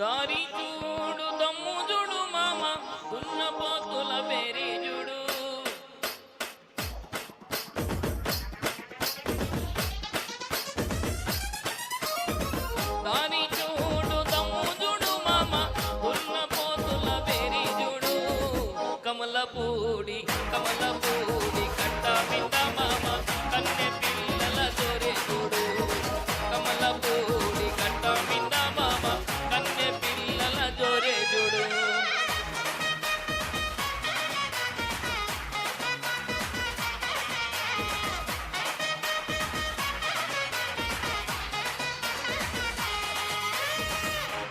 దారి చూడు దమ్ము చూడు మామ దున్నపోతుల బేరీ చూడు. దారి చూడు దమ్ము చూడు మామ దున్నపోతుల బేరీ చూడు. కమలపూడి కట్ట బిడ్డ మామ కన్నె పిల్లల జోరే చూడు. కమలపూడి కట్ట బిడ్డ మామ కన్నె పిల్లల జోరే చూడు.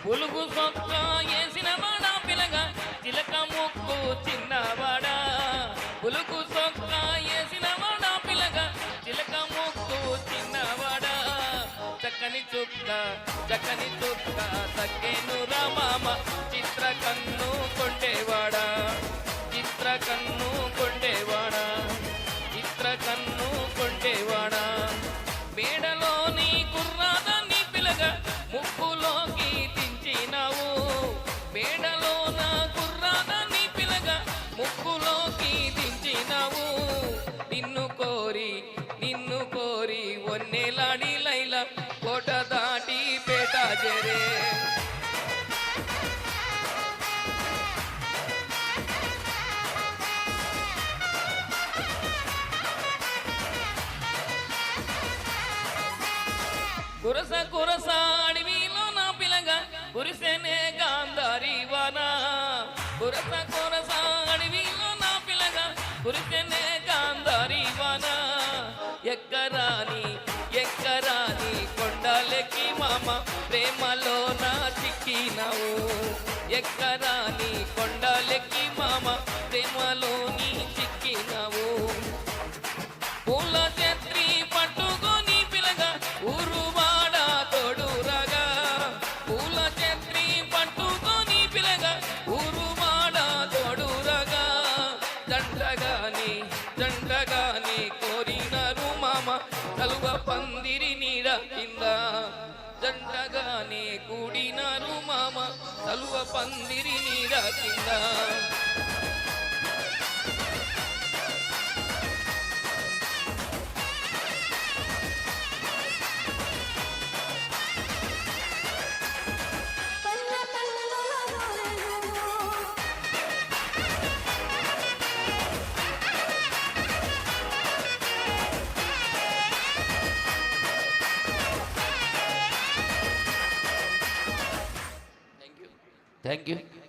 పులుగు సొక్క వేసిన వాడా పిలగా చిలక ముక్కు చిన్నవాడా. పులుగు సొక్క వేసిన వాడా పిలగా చిలక ముక్కు చిన్నవాడా. చక్కని చుక్క తక్కేను రామామ చిత్రకన్ను కొండేవాడా. చిత్రకన్ను కొండేవాడా. మేడలోని కుర్రాదాన్ని పిలగా ముక్కులోకి దించినావు. మేడలోన కుర్రాదాన్ని పిలగా ముక్కులోకి దించినావు. నిన్ను కోరి ఒన్నెలాడి లైలా కోట దాటి పేట జరే. కురస అడవిలో నా పిలగా కురిసెనే గాంధారి వానా. కురస అడవిలో నా పిలగా కురిసెనే గాంధారి వానా. ఎక్కరాని కొండలెక్కి మామ ప్రేమలో నా చిక్కినావు. ఎక్కరాని కొండలెక్కి మామ ప్రేమలో నీ చిక్కినావు. పూల చెత్రి పట్టుకొని పిలగా ఊరువాడ తోడురగా. పూల చెత్రి పట్టుకొని పిలగా ఊరువాడ తోడురగా. జంటగాని కోరినరు మామ కలువ పందిరి నీడ కింద. జంటగానే కూడినరు మామ కలువ పందిరి నీడ కింద. Thank you.